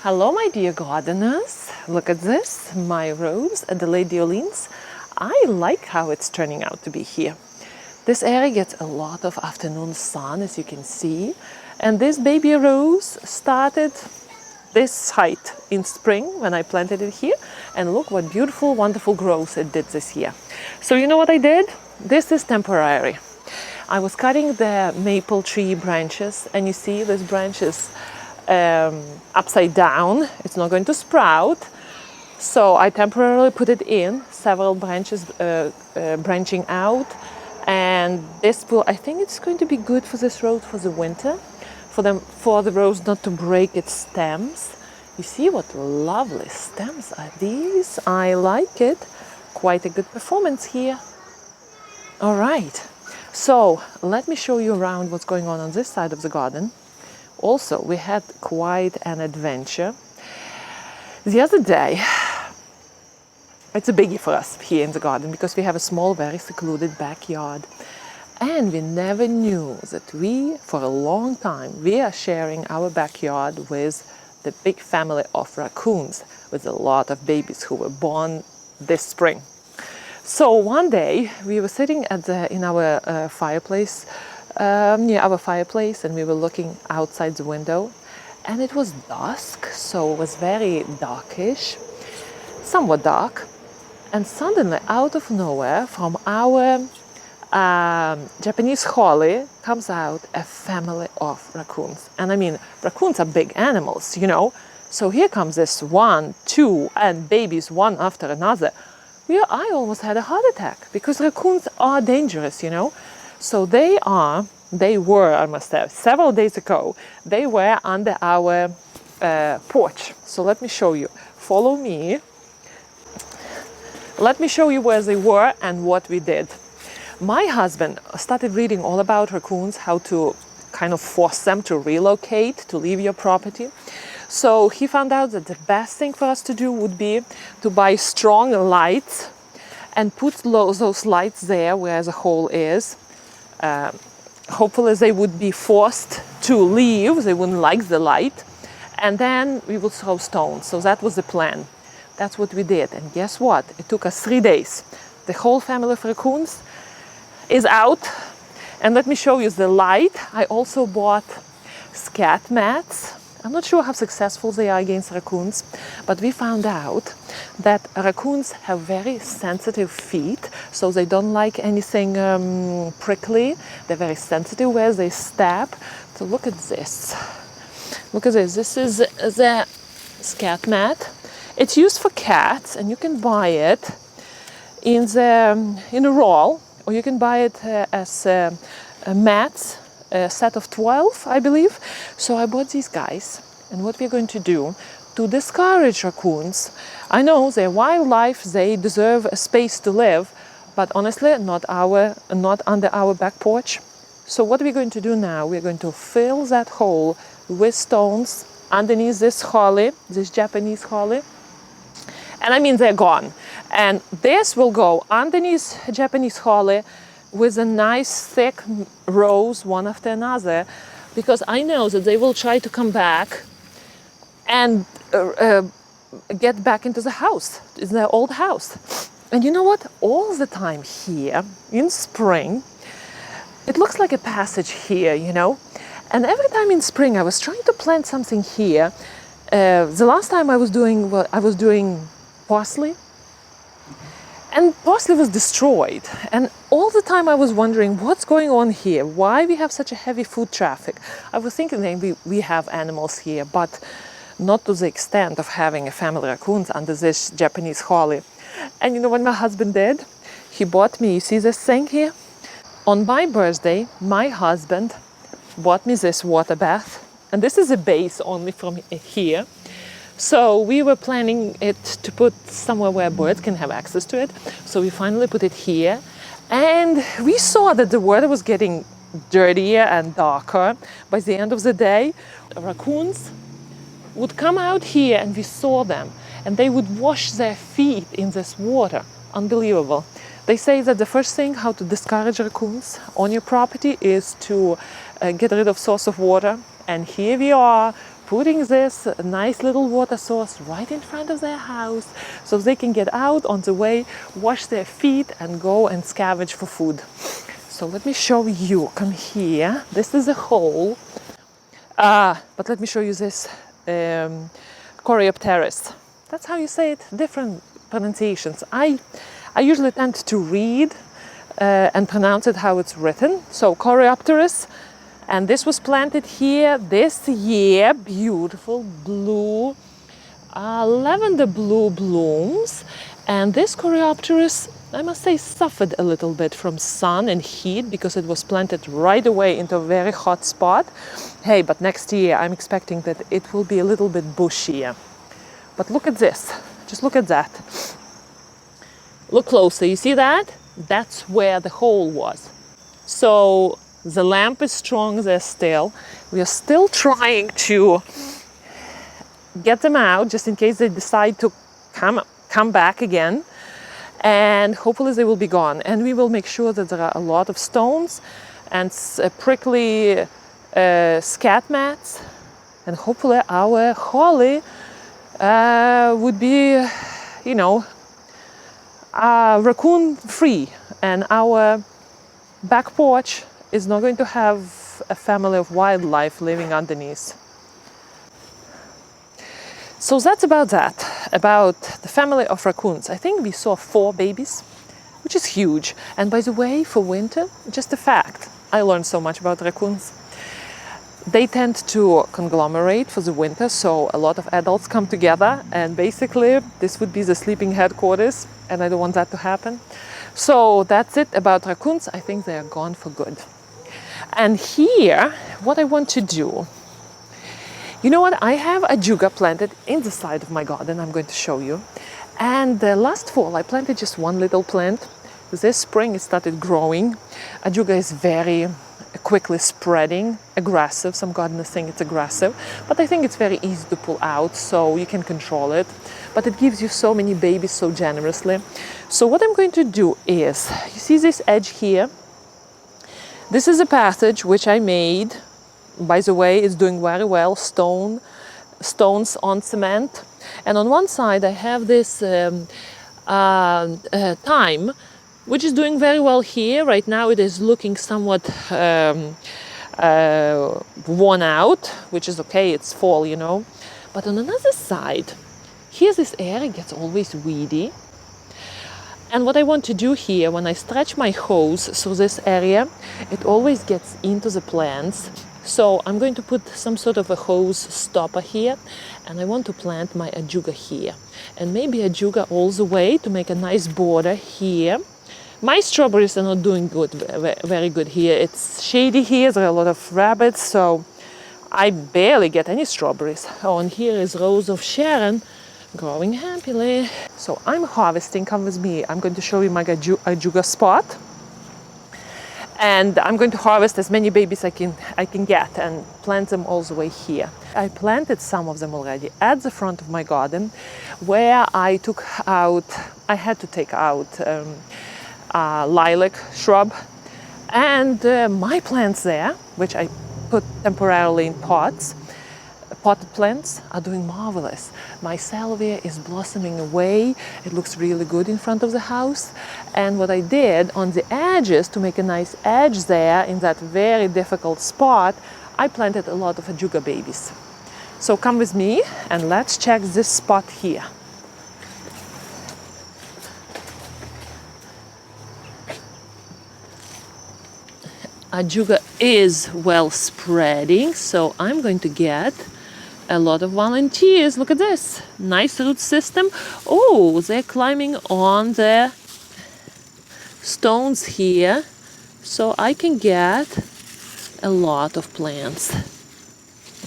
Hello, my dear gardeners. Look at this, my rose at the Lady Orleans. I like how it's turning out to be here. This area gets a lot of afternoon sun, as you can see. And this baby rose started this height in spring when I planted it here. And look what beautiful, wonderful growth it did this year. So you know what I did? This is temporary. I was cutting the maple tree branches, and you see these branches upside down. It's not going to sprout. So I temporarily put it in, several branches branching out. And this will, I think it's going to be good for this rose for the winter, for the rose not to break its stems. You see what lovely stems are these? I like it. Quite a good performance here. All right, so let me show you around what's going on this side of the garden. Also, we had quite an adventure. The other day, it's a biggie for us here in the garden because we have a small, very secluded backyard. And we never knew that for a long time, we are sharing our backyard with the big family of raccoons, with a lot of babies who were born this spring. So one day, we were sitting in our fireplace, near our fireplace, and we were looking outside the window, and it was dusk, so it was very darkish, somewhat dark, and suddenly out of nowhere from our Japanese holly comes out a family of raccoons. And I mean, raccoons are big animals, you know, so here comes this 1, 2, and babies one after another. I almost had a heart attack because raccoons are dangerous, you know. So they were, I must have, several days ago, they were under our porch. So let me show you. Follow me. Let me show you where they were and what we did. My husband started reading all about raccoons, how to kind of force them to relocate, to leave your property. So he found out that the best thing for us to do would be to buy strong lights and put those lights there where the hole is. Hopefully they would be forced to leave, they wouldn't like the light, and then we would throw stones. So that was the plan. That's what we did. And guess what? It took us 3 days. The whole family of raccoons is out. And let me show you the light. I also bought scat mats. I'm not sure how successful they are against raccoons, but we found out that raccoons have very sensitive feet, so they don't like anything prickly. They're very sensitive where they step. So look at this. Look at this. This is the scat mat. It's used for cats, and you can buy it in a roll, or you can buy it as mats. A set of 12, I believe. So I bought these guys, and what we're going to do to discourage raccoons. I know they're wildlife, they deserve a space to live, but honestly, not under our back porch. So what we're going to do now, we're going to fill that hole with stones underneath this holly, this Japanese holly. And I mean, they're gone. And this will go underneath Japanese holly with a nice thick rows one after another, because I know that they will try to come back and get back into the house, in their old house. And you know what? All the time here in spring, it looks like a passage here, you know. And every time in spring I was trying to plant something here. The last time I was doing parsley. And parsley was destroyed. And all the time I was wondering what's going on here, why we have such a heavy food traffic. I was thinking maybe we have animals here, but not to the extent of having a family of raccoons under this Japanese holly. And you know what my husband did? He bought me, you see this thing here? On my birthday, my husband bought me this water bath. And this is a base only from here. So we were planning it to put somewhere where birds can have access to it. So we finally put it here. And we saw that the water was getting dirtier and darker. By the end of the day, raccoons would come out here, and we saw them. And they would wash their feet in this water. Unbelievable. They say that the first thing how to discourage raccoons on your property is to get rid of source of water. And here we are putting this nice little water source right in front of their house so they can get out on the way, wash their feet, and go and scavenge for food. So let me show you. Come here. This is a hole. But let me show you this Coreopteris. That's how you say it. Different pronunciations. I usually tend to read and pronounce it how it's written. So Coreopteris. And this was planted here this year. Beautiful blue, lavender blue blooms. And this Coreopteris, I must say, suffered a little bit from sun and heat because it was planted right away into a very hot spot. Hey, but next year I'm expecting that it will be a little bit bushier. But look at this. Just look at that. Look closer. You see that? That's where the hole was. So the lamp is strong there still. We are still trying to get them out just in case they decide to come back again. And hopefully they will be gone. And we will make sure that there are a lot of stones and prickly scat mats. And hopefully our holly would be, you know, raccoon free. And our back porch is not going to have a family of wildlife living underneath. So that's about that, about the family of raccoons. I think we saw 4 babies, which is huge. And by the way, for winter, just a fact, I learned so much about raccoons. They tend to conglomerate for the winter, so a lot of adults come together, and basically this would be the sleeping headquarters, and I don't want that to happen. So that's it about raccoons. I think they are gone for good. And here, what I want to do, you know what? I have ajuga planted in the side of my garden. I'm going to show you. And last fall, I planted just one little plant. This spring, it started growing. Ajuga is very quickly spreading, aggressive. Some gardeners think it's aggressive, but I think it's very easy to pull out, so you can control it. But it gives you so many babies so generously. So what I'm going to do is, you see this edge here? This is a passage which I made. By the way, it's doing very well, stones on cement. And on one side I have this thyme, which is doing very well here. Right now it is looking somewhat worn out, which is okay, it's fall, you know. But on another side, here's this area, it gets always weedy. And what I want to do here, when I stretch my hose through this area, it always gets into the plants. So I'm going to put some sort of a hose stopper here, and I want to plant my ajuga here. And maybe ajuga all the way to make a nice border here. My strawberries are not doing good, very good here. It's shady here, there are a lot of rabbits, so I barely get any strawberries. Oh, and here is Rose of Sharon, growing happily. So I'm harvesting, come with me. I'm going to show you my ajuga spot. And I'm going to harvest as many babies I can get and plant them all the way here. I planted some of them already at the front of my garden, where I had to take out lilac shrub. And my plants there, which I put temporarily in pots, potted plants, are doing marvelous. My salvia is blossoming away. It looks really good in front of the house. And what I did on the edges, to make a nice edge there in that very difficult spot, I planted a lot of ajuga babies. So come with me and let's check this spot here. Ajuga is well spreading, so I'm going to get a lot of volunteers. Look at this, nice root system. Oh, they're climbing on the stones here, so I can get a lot of plants.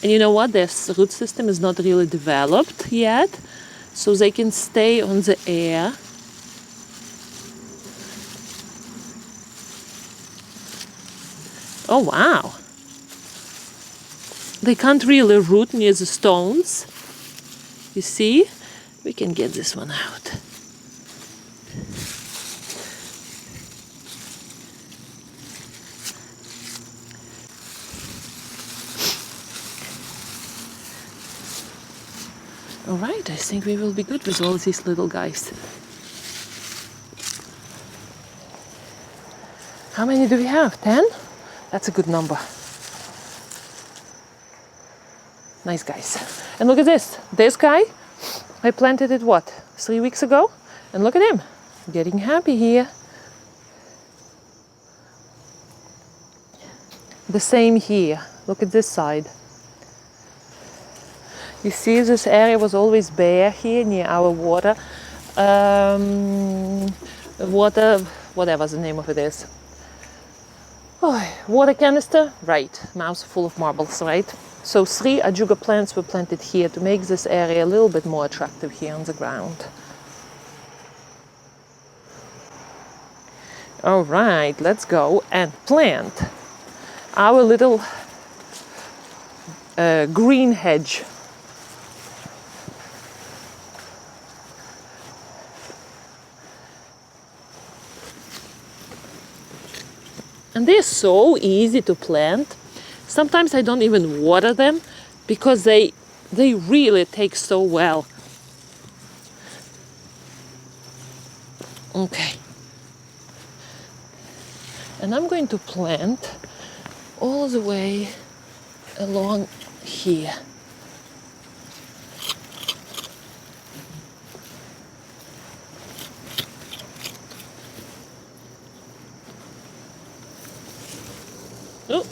And you know what, this root system is not really developed yet, so they can stay on the air. Oh wow, they can't really root near the stones. You see? We can get this one out. All right, I think we will be good with all these little guys. How many do we have? 10? That's a good number. Nice guys. And look at this. This guy, I planted it, what, 3 weeks ago? And look at him, getting happy here. The same here. Look at this side. You see, this area was always bare here near our water, whatever the name of it is. Oh, water canister, right, mouth full of marbles, right? So 3 ajuga plants were planted here to make this area a little bit more attractive here on the ground. All right, let's go and plant our little green hedge. And they're so easy to plant. Sometimes I don't even water them because they really take so well. Okay. And I'm going to plant all the way along here. Oh,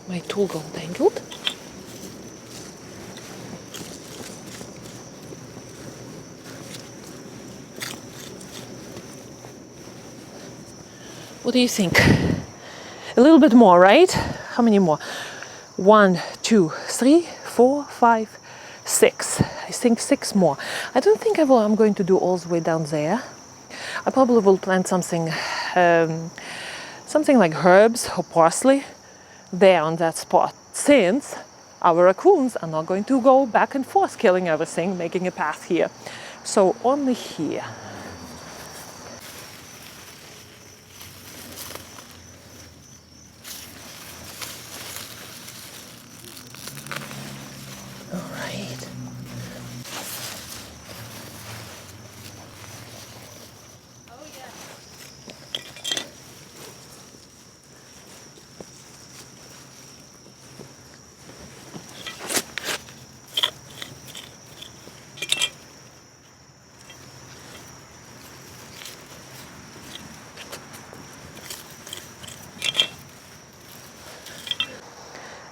my tool got tangled. What do you think? A little bit more, right? How many more? 1, 2, 3, 4, 5, 6. I think 6 more. I don't think I'm going to do all the way down there. I probably will plant something like herbs or parsley there on that spot, since our raccoons are not going to go back and forth killing everything, making a path here. So only here. All right.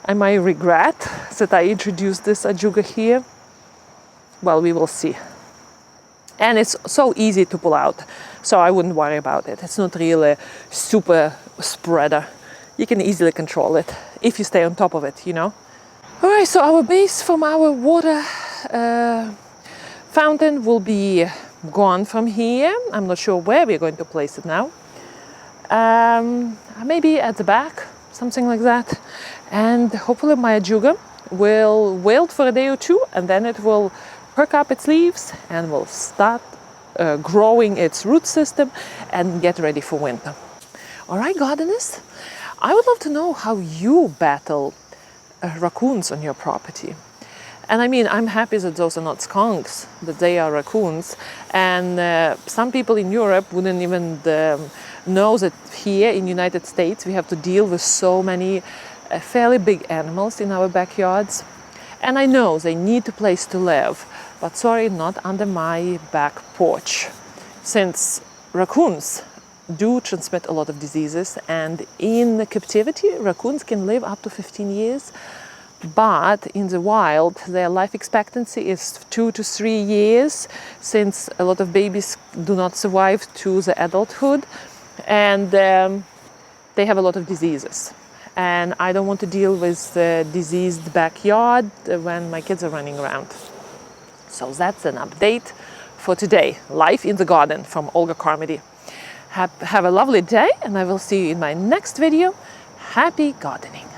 I might regret that I introduced this ajuga here. Well, we will see. And it's so easy to pull out, so I wouldn't worry about it. It's not really a super spreader. You can easily control it if you stay on top of it, you know. All right, so our base from our water fountain will be gone from here. I'm not sure where we're going to place it now. Maybe at the back, something like that. And hopefully my ajuga will wilt for a day or two, and then it will perk up its leaves and will start growing its root system and get ready for winter. All right, gardeners, I would love to know how you battle raccoons on your property. And I mean, I'm happy that those are not skunks, that they are raccoons. And some people in Europe wouldn't even know that here in the United States we have to deal with so many fairly big animals in our backyards. And I know they need a place to live, but sorry, not under my back porch. Since raccoons do transmit a lot of diseases, and in captivity, raccoons can live up to 15 years. But in the wild, their life expectancy is 2 to 3 years, since a lot of babies do not survive to the adulthood, and they have a lot of diseases. And I don't want to deal with the diseased backyard when my kids are running around. So that's an update for today. Life in the garden from Olga Carmody. Have a lovely day, and I will see you in my next video. Happy gardening!